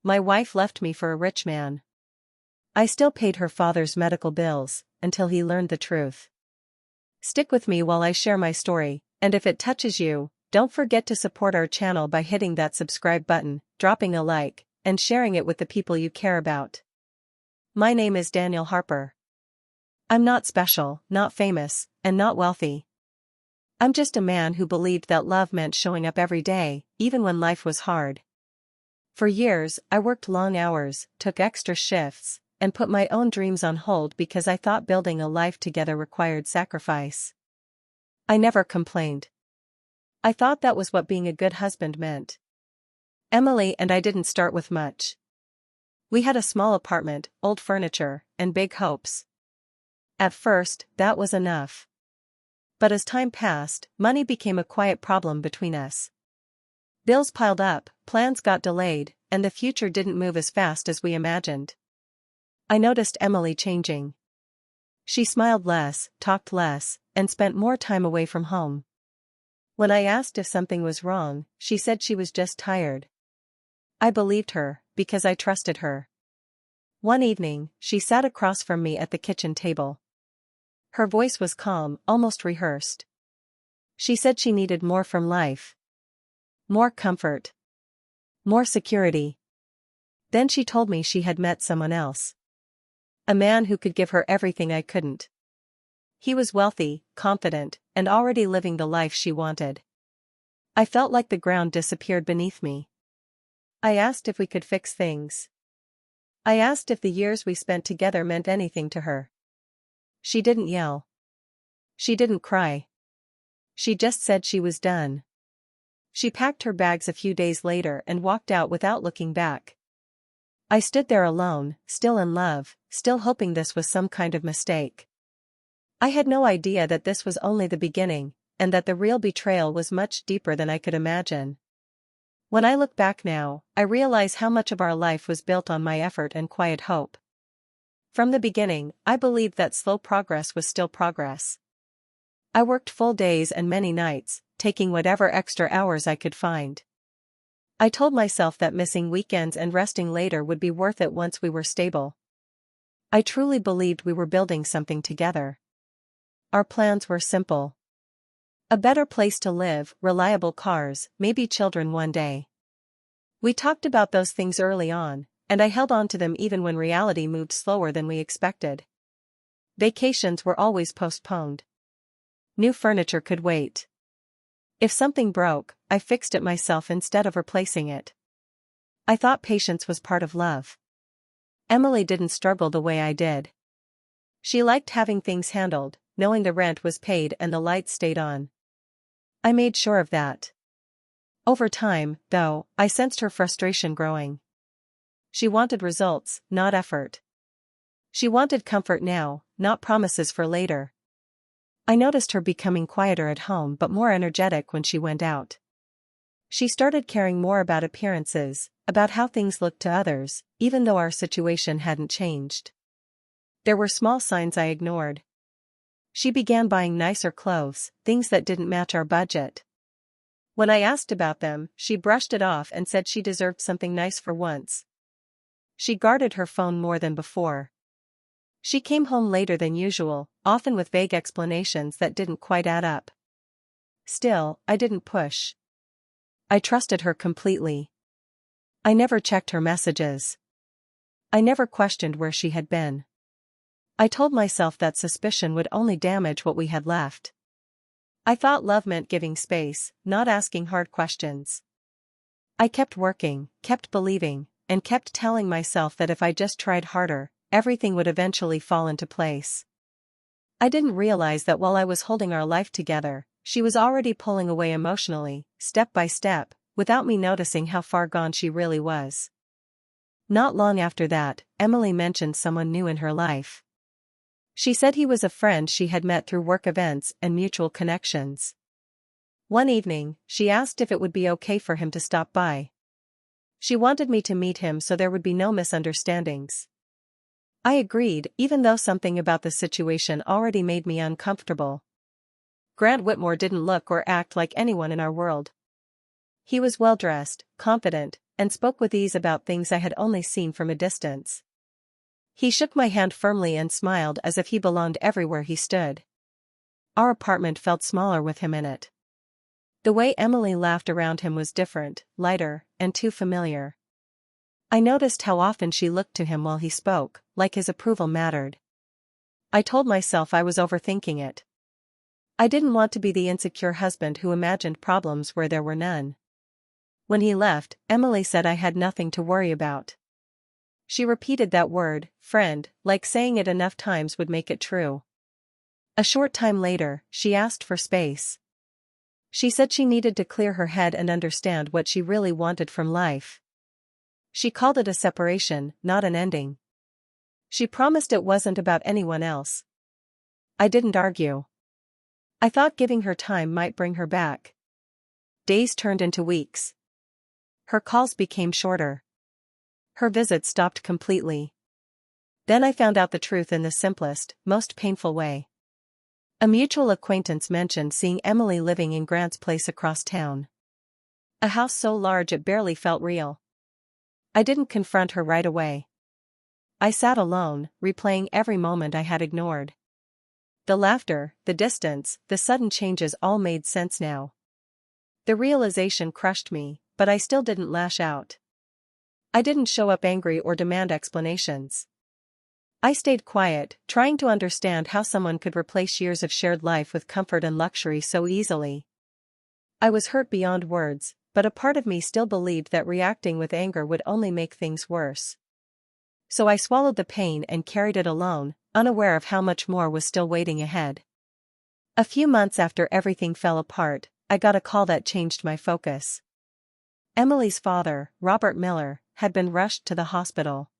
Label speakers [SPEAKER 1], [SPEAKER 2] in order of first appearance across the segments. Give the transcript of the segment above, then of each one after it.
[SPEAKER 1] my wife left me for a rich man. I still paid her father's medical bills, until he learned the truth. Stick with me while I share my story, and if it touches you, don't forget to support our channel by hitting that subscribe button, dropping a like, and sharing it with the people you care about. My name is Daniel Harper. I'm not special, not famous, and not wealthy. I'm just a man who believed that love meant showing up every day, even when life was hard. For years, I worked long hours, took extra shifts, and put my own dreams on hold because I thought building a life together required sacrifice. I never complained. I thought that was what being a good husband meant. Emily and I didn't start with much. We had a small apartment, old furniture, and big hopes. At first, that was enough. But as time passed, money became a quiet problem between us. Bills piled up, plans got delayed, and the future didn't move as fast as we imagined. I noticed Emily changing. She smiled less, talked less, and spent more time away from home. When I asked if something was wrong, she said she was just tired. I believed her, because I trusted her. One evening, she sat across from me at the kitchen table. Her voice was calm, almost rehearsed. She said she needed more from life. More comfort. More security. Then she told me she had met someone else. A man who could give her everything I couldn't. He was wealthy, confident, and already living the life she wanted. I felt like the ground disappeared beneath me. I asked if we could fix things. I asked if the years we spent together meant anything to her. She didn't yell. She didn't cry. She just said she was done. She packed her bags a few days later and walked out without looking back. I stood there alone, still in love, still hoping this was some kind of mistake. I had no idea that this was only the beginning, and that the real betrayal was much deeper than I could imagine. When I look back now, I realize how much of our life was built on my effort and quiet hope. From the beginning, I believed that slow progress was still progress. I worked full days and many nights, taking whatever extra hours I could find. I told myself that missing weekends and resting later would be worth it once we were stable. I truly believed we were building something together. Our plans were simple. A better place to live, reliable cars, maybe children one day. We talked about those things early on, and I held on to them even when reality moved slower than we expected. Vacations were always postponed. New furniture could wait. If something broke, I fixed it myself instead of replacing it. I thought patience was part of love. Emily didn't struggle the way I did. She liked having things handled, knowing the rent was paid and the lights stayed on. I made sure of that. Over time, though, I sensed her frustration growing. She wanted results, not effort. She wanted comfort now, not promises for later. I noticed her becoming quieter at home but more energetic when she went out. She started caring more about appearances, about how things looked to others, even though our situation hadn't changed. There were small signs I ignored. She began buying nicer clothes, things that didn't match our budget. When I asked about them, she brushed it off and said she deserved something nice for once. She guarded her phone more than before. She came home later than usual, often with vague explanations that didn't quite add up. Still, I didn't push. I trusted her completely. I never checked her messages. I never questioned where she had been. I told myself that suspicion would only damage what we had left. I thought love meant giving space, not asking hard questions. I kept working, kept believing, and kept telling myself that if I just tried harder, everything would eventually fall into place. I didn't realize that while I was holding our life together, she was already pulling away emotionally, step by step, without me noticing how far gone she really was. Not long after that, Emily mentioned someone new in her life. She said he was a friend she had met through work events and mutual connections. One evening, she asked if it would be okay for him to stop by. She wanted me to meet him so there would be no misunderstandings. I agreed, even though something about the situation already made me uncomfortable. Grant Whitmore didn't look or act like anyone in our world. He was well-dressed, confident, and spoke with ease about things I had only seen from a distance. He shook my hand firmly and smiled as if he belonged everywhere he stood. Our apartment felt smaller with him in it. The way Emily laughed around him was different, lighter, and too familiar. I noticed how often she looked to him while he spoke, like his approval mattered. I told myself I was overthinking it. I didn't want to be the insecure husband who imagined problems where there were none. When he left, Emily said I had nothing to worry about. She repeated that word, friend, like saying it enough times would make it true. A short time later, she asked for space. She said she needed to clear her head and understand what she really wanted from life. She called it a separation, not an ending. She promised it wasn't about anyone else. I didn't argue. I thought giving her time might bring her back. Days turned into weeks. Her calls became shorter. Her visits stopped completely. Then I found out the truth in the simplest, most painful way. A mutual acquaintance mentioned seeing Emily living in Grant's place across town. A house so large it barely felt real. I didn't confront her right away. I sat alone, replaying every moment I had ignored. The laughter, the distance, the sudden changes all made sense now. The realization crushed me, but I still didn't lash out. I didn't show up angry or demand explanations. I stayed quiet, trying to understand how someone could replace years of shared life with comfort and luxury so easily. I was hurt beyond words, but a part of me still believed that reacting with anger would only make things worse. So I swallowed the pain and carried it alone, unaware of how much more was still waiting ahead. A few months after everything fell apart, I got a call that changed my focus. Emily's father, Robert Miller, had been rushed to the hospital.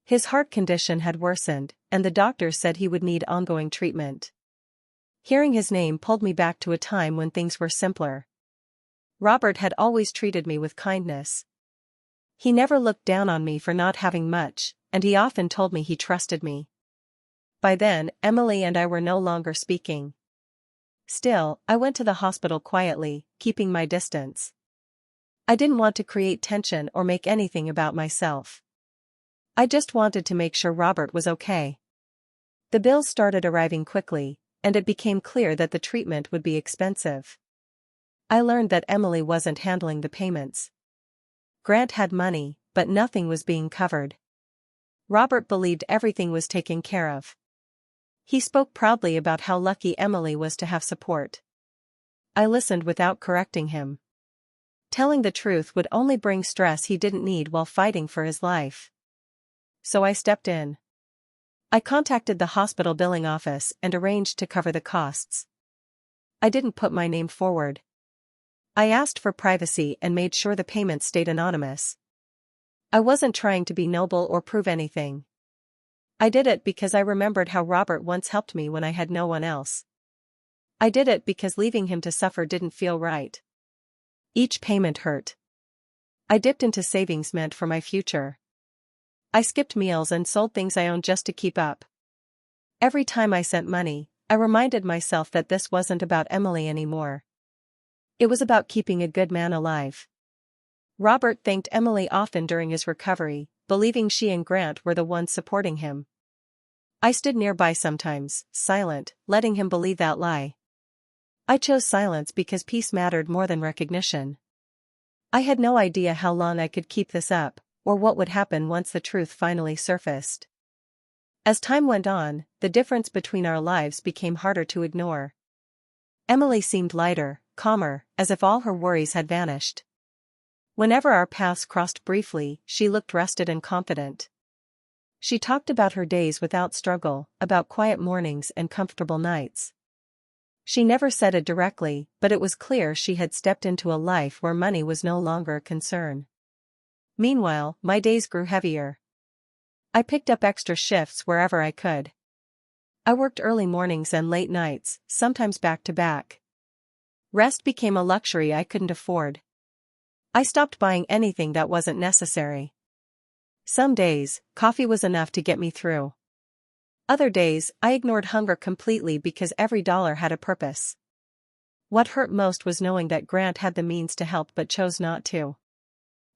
[SPEAKER 1] His heart condition had worsened, and the doctors said he would need ongoing treatment. Hearing his name pulled me back to a time when things were simpler. Robert had always treated me with kindness. He never looked down on me for not having much, and he often told me he trusted me. By then, Emily and I were no longer speaking. Still, I went to the hospital quietly, keeping my distance. I didn't want to create tension or make anything about myself. I just wanted to make sure Robert was okay. The bills started arriving quickly, and it became clear that the treatment would be expensive. I learned that Emily wasn't handling the payments. Grant had money, but nothing was being covered. Robert believed everything was taken care of. He spoke proudly about how lucky Emily was to have support. I listened without correcting him. Telling the truth would only bring stress he didn't need while fighting for his life. So I stepped in. I contacted the hospital billing office and arranged to cover the costs. I didn't put my name forward. I asked for privacy and made sure the payments stayed anonymous. I wasn't trying to be noble or prove anything. I did it because I remembered how Robert once helped me when I had no one else. I did it because leaving him to suffer didn't feel right. Each payment hurt. I dipped into savings meant for my future. I skipped meals and sold things I owned just to keep up. Every time I sent money, I reminded myself that this wasn't about Emily anymore. It was about keeping a good man alive. Robert thanked Emily often during his recovery, believing she and Grant were the ones supporting him. I stood nearby sometimes, silent, letting him believe that lie. I chose silence because peace mattered more than recognition. I had no idea how long I could keep this up, or what would happen once the truth finally surfaced. As time went on, the difference between our lives became harder to ignore. Emily seemed lighter, calmer, as if all her worries had vanished. Whenever our paths crossed briefly, she looked rested and confident. She talked about her days without struggle, about quiet mornings and comfortable nights. She never said it directly, but it was clear she had stepped into a life where money was no longer a concern. Meanwhile, my days grew heavier. I picked up extra shifts wherever I could. I worked early mornings and late nights, sometimes back to back. Rest became a luxury I couldn't afford. I stopped buying anything that wasn't necessary. Some days, coffee was enough to get me through. Other days, I ignored hunger completely because every dollar had a purpose. What hurt most was knowing that Grant had the means to help but chose not to.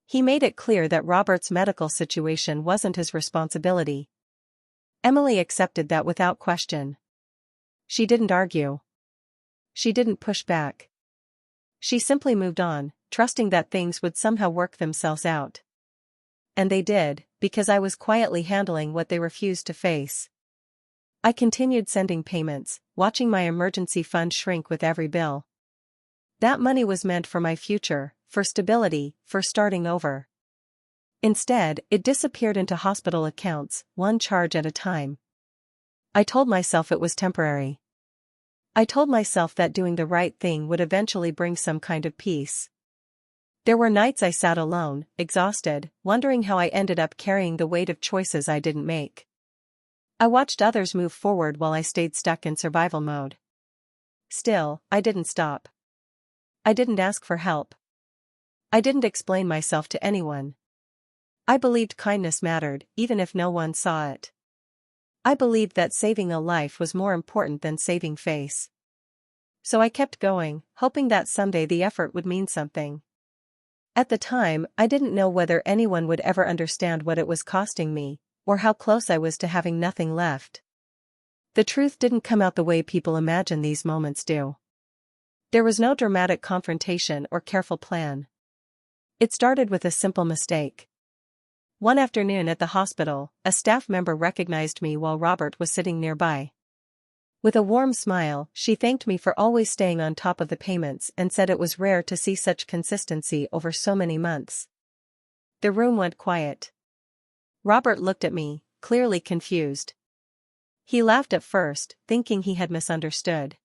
[SPEAKER 1] He made it clear that Robert's medical situation wasn't his responsibility. Emily accepted that without question. She didn't argue. She didn't push back. She simply moved on, trusting that things would somehow work themselves out. And they did, because I was quietly handling what they refused to face. I continued sending payments, watching my emergency fund shrink with every bill. That money was meant for my future, for stability, for starting over. Instead, it disappeared into hospital accounts, one charge at a time. I told myself it was temporary. I told myself that doing the right thing would eventually bring some kind of peace. There were nights I sat alone, exhausted, wondering how I ended up carrying the weight of choices I didn't make. I watched others move forward while I stayed stuck in survival mode. Still, I didn't stop. I didn't ask for help. I didn't explain myself to anyone. I believed kindness mattered, even if no one saw it. I believed that saving a life was more important than saving face. So I kept going, hoping that someday the effort would mean something. At the time, I didn't know whether anyone would ever understand what it was costing me, or how close I was to having nothing left. The truth didn't come out the way people imagine these moments do. There was no dramatic confrontation or careful plan. It started with a simple mistake. One afternoon at the hospital, a staff member recognized me while Robert was sitting nearby. With a warm smile, she thanked me for always staying on top of the payments and said it was rare to see such consistency over so many months. The room went quiet. Robert looked at me, clearly confused. He laughed at first, thinking he had misunderstood.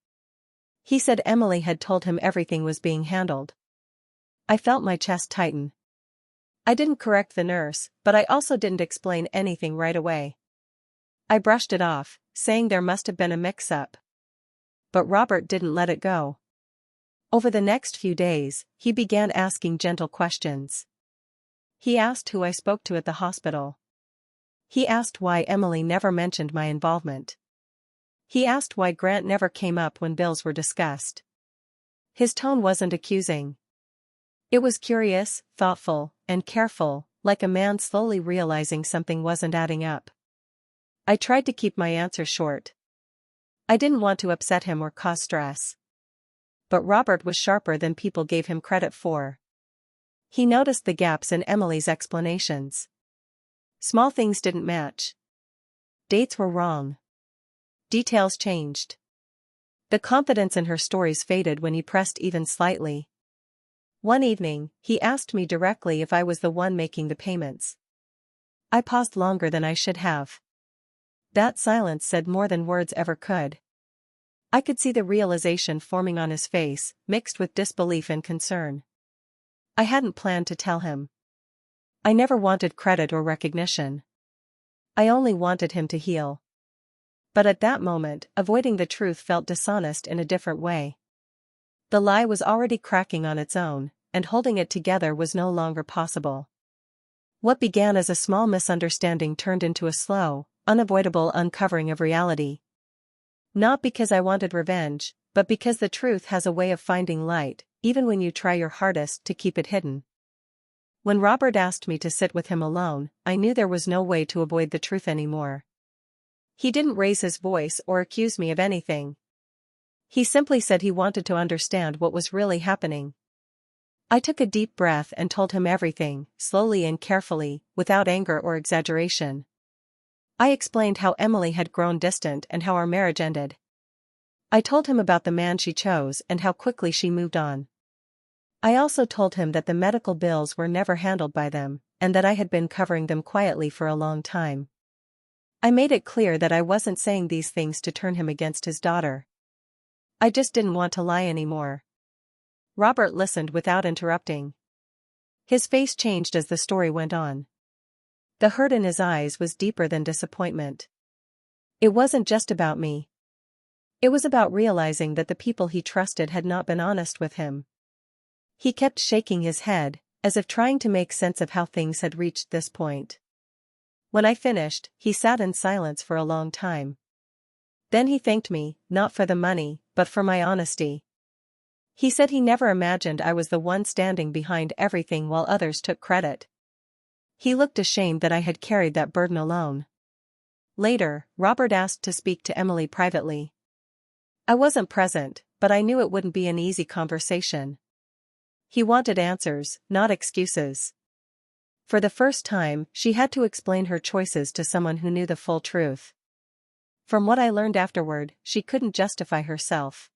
[SPEAKER 1] He said Emily had told him everything was being handled. I felt my chest tighten. I didn't correct the nurse, but I also didn't explain anything right away. I brushed it off, saying there must have been a mix-up. But Robert didn't let it go. Over the next few days, he began asking gentle questions. He asked who I spoke to at the hospital. He asked why Emily never mentioned my involvement. He asked why Grant never came up when bills were discussed. His tone wasn't accusing. It was curious, thoughtful, and careful, like a man slowly realizing something wasn't adding up. I tried to keep my answer short. I didn't want to upset him or cause stress. But Robert was sharper than people gave him credit for. He noticed the gaps in Emily's explanations. Small things didn't match. Dates were wrong. Details changed. The confidence in her stories faded when he pressed even slightly. One evening, he asked me directly if I was the one making the payments. I paused longer than I should have. That silence said more than words ever could. I could see the realization forming on his face, mixed with disbelief and concern. I hadn't planned to tell him. I never wanted credit or recognition. I only wanted him to heal. But at that moment, avoiding the truth felt dishonest in a different way. The lie was already cracking on its own, and holding it together was no longer possible. What began as a small misunderstanding turned into a slow, unavoidable uncovering of reality. Not because I wanted revenge, but because the truth has a way of finding light, even when you try your hardest to keep it hidden. When Robert asked me to sit with him alone, I knew there was no way to avoid the truth anymore. He didn't raise his voice or accuse me of anything. He simply said he wanted to understand what was really happening. I took a deep breath and told him everything, slowly and carefully, without anger or exaggeration. I explained how Emily had grown distant and how our marriage ended. I told him about the man she chose and how quickly she moved on. I also told him that the medical bills were never handled by them, and that I had been covering them quietly for a long time. I made it clear that I wasn't saying these things to turn him against his daughter. I just didn't want to lie anymore. Robert listened without interrupting. His face changed as the story went on. The hurt in his eyes was deeper than disappointment. It wasn't just about me. It was about realizing that the people he trusted had not been honest with him. He kept shaking his head, as if trying to make sense of how things had reached this point. When I finished, he sat in silence for a long time. Then he thanked me, not for the money, but for my honesty. He said he never imagined I was the one standing behind everything while others took credit. He looked ashamed that I had carried that burden alone. Later, Robert asked to speak to Emily privately. I wasn't present, but I knew it wouldn't be an easy conversation. He wanted answers, not excuses. For the first time, she had to explain her choices to someone who knew the full truth. From what I learned afterward, she couldn't justify herself.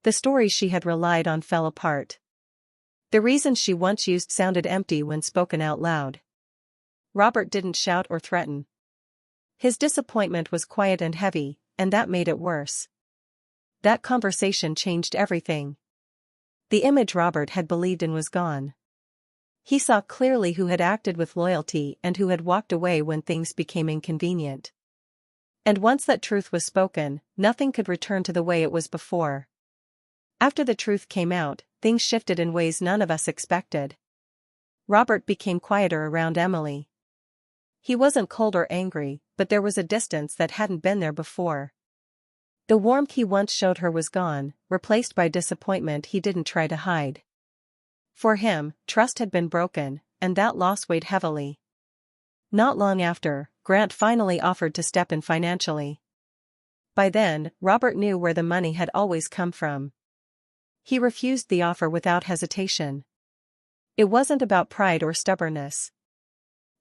[SPEAKER 1] The stories she had relied on fell apart. The reasons she once used sounded empty when spoken out loud. Robert didn't shout or threaten. His disappointment was quiet and heavy, and that made it worse. That conversation changed everything. The image Robert had believed in was gone. He saw clearly who had acted with loyalty and who had walked away when things became inconvenient. And once that truth was spoken, nothing could return to the way it was before. After the truth came out, things shifted in ways none of us expected. Robert became quieter around Emily. He wasn't cold or angry, but there was a distance that hadn't been there before. The warmth he once showed her was gone, replaced by disappointment he didn't try to hide. For him, trust had been broken, and that loss weighed heavily. Not long after, Grant finally offered to step in financially. By then, Robert knew where the money had always come from. He refused the offer without hesitation. It wasn't about pride or stubbornness.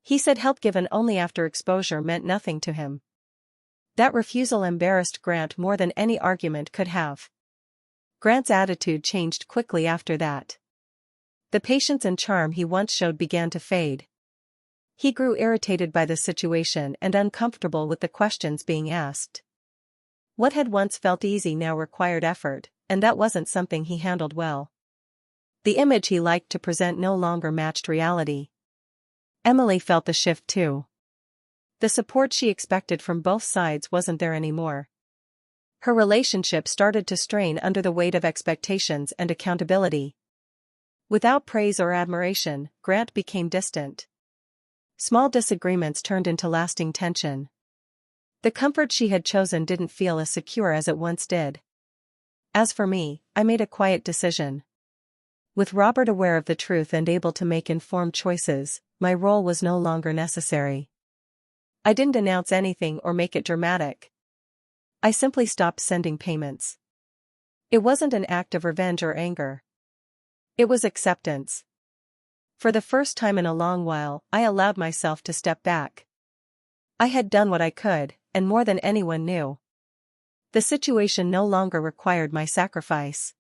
[SPEAKER 1] He said help given only after exposure meant nothing to him. That refusal embarrassed Grant more than any argument could have. Grant's attitude changed quickly after that. The patience and charm he once showed began to fade. He grew irritated by the situation and uncomfortable with the questions being asked. What had once felt easy now required effort, and that wasn't something he handled well. The image he liked to present no longer matched reality. Emily felt the shift too. The support she expected from both sides wasn't there anymore. Her relationship started to strain under the weight of expectations and accountability. Without praise or admiration, Grant became distant. Small disagreements turned into lasting tension. The comfort she had chosen didn't feel as secure as it once did. As for me, I made a quiet decision. With Robert aware of the truth and able to make informed choices, my role was no longer necessary. I didn't announce anything or make it dramatic. I simply stopped sending payments. It wasn't an act of revenge or anger. It was acceptance. For the first time in a long while, I allowed myself to step back. I had done what I could, and more than anyone knew. The situation no longer required my sacrifice.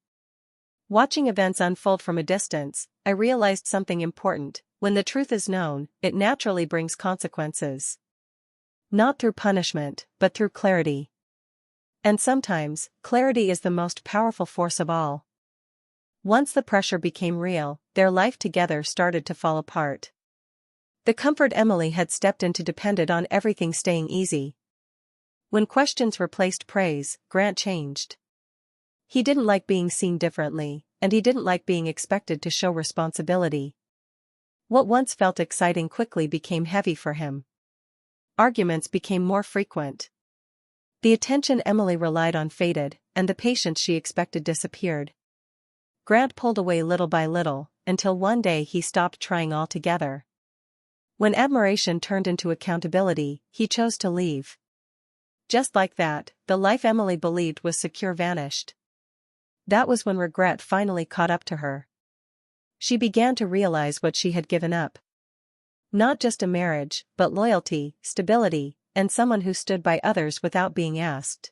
[SPEAKER 1] Watching events unfold from a distance, I realized something important. When the truth is known, it naturally brings consequences. Not through punishment, but through clarity. And sometimes, clarity is the most powerful force of all. Once the pressure became real, their life together started to fall apart. The comfort Emily had stepped into depended on everything staying easy. When questions replaced praise, Grant changed. He didn't like being seen differently, and he didn't like being expected to show responsibility. What once felt exciting quickly became heavy for him. Arguments became more frequent. The attention Emily relied on faded, and the patience she expected disappeared. Grant pulled away little by little, until one day he stopped trying altogether. When admiration turned into accountability, he chose to leave. Just like that, the life Emily believed was secure vanished. That was when regret finally caught up to her. She began to realize what she had given up. Not just a marriage, but loyalty, stability, and someone who stood by others without being asked.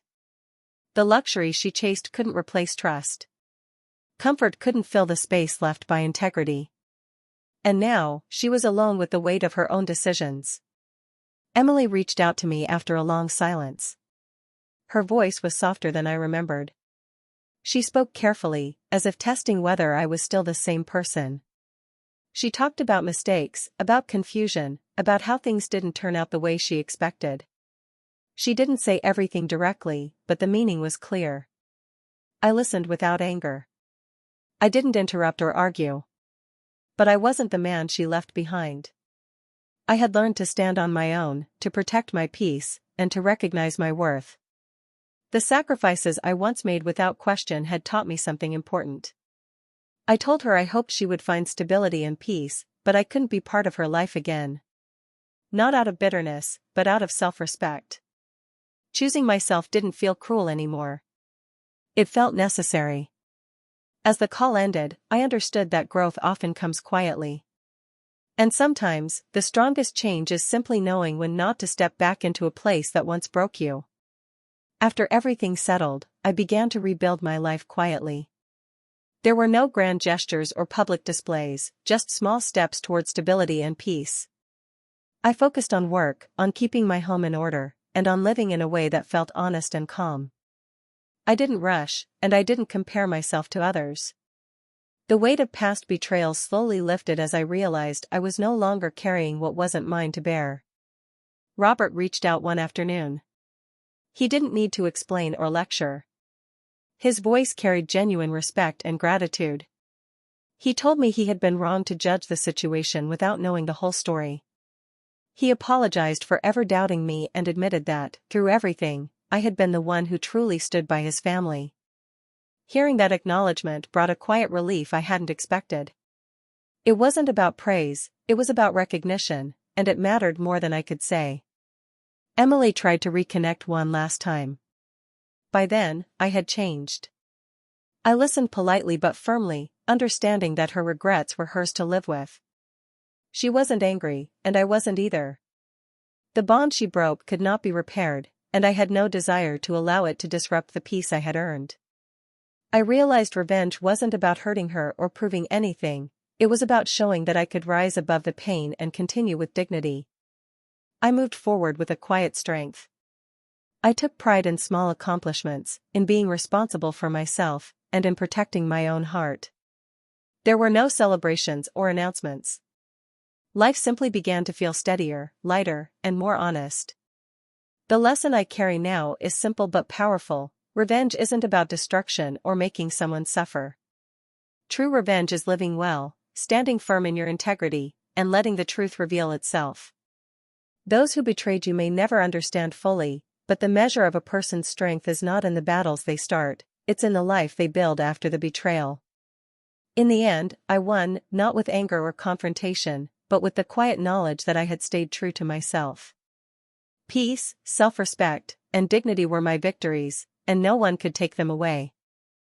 [SPEAKER 1] The luxury she chased couldn't replace trust. Comfort couldn't fill the space left by integrity. And now, she was alone with the weight of her own decisions. Emily reached out to me after a long silence. Her voice was softer than I remembered. She spoke carefully, as if testing whether I was still the same person. She talked about mistakes, about confusion, about how things didn't turn out the way she expected. She didn't say everything directly, but the meaning was clear. I listened without anger. I didn't interrupt or argue. But I wasn't the man she left behind. I had learned to stand on my own, to protect my peace, and to recognize my worth. The sacrifices I once made without question had taught me something important. I told her I hoped she would find stability and peace, but I couldn't be part of her life again. Not out of bitterness, but out of self-respect. Choosing myself didn't feel cruel anymore. It felt necessary. As the call ended, I understood that growth often comes quietly. And sometimes, the strongest change is simply knowing when not to step back into a place that once broke you. After everything settled, I began to rebuild my life quietly. There were no grand gestures or public displays, just small steps toward stability and peace. I focused on work, on keeping my home in order, and on living in a way that felt honest and calm. I didn't rush, and I didn't compare myself to others. The weight of past betrayals slowly lifted as I realized I was no longer carrying what wasn't mine to bear. Robert reached out one afternoon. He didn't need to explain or lecture. His voice carried genuine respect and gratitude. He told me he had been wrong to judge the situation without knowing the whole story. He apologized for ever doubting me and admitted that, through everything, I had been the one who truly stood by his family. Hearing that acknowledgement brought a quiet relief I hadn't expected. It wasn't about praise, it was about recognition, and it mattered more than I could say. Emily tried to reconnect one last time. By then, I had changed. I listened politely but firmly, understanding that her regrets were hers to live with. She wasn't angry, and I wasn't either. The bond she broke could not be repaired, and I had no desire to allow it to disrupt the peace I had earned. I realized revenge wasn't about hurting her or proving anything, it was about showing that I could rise above the pain and continue with dignity. I moved forward with a quiet strength. I took pride in small accomplishments, in being responsible for myself, and in protecting my own heart. There were no celebrations or announcements. Life simply began to feel steadier, lighter, and more honest. The lesson I carry now is simple but powerful: revenge isn't about destruction or making someone suffer. True revenge is living well, standing firm in your integrity, and letting the truth reveal itself. Those who betrayed you may never understand fully, but the measure of a person's strength is not in the battles they start, it's in the life they build after the betrayal. In the end, I won, not with anger or confrontation, but with the quiet knowledge that I had stayed true to myself. Peace, self-respect, and dignity were my victories, and no one could take them away.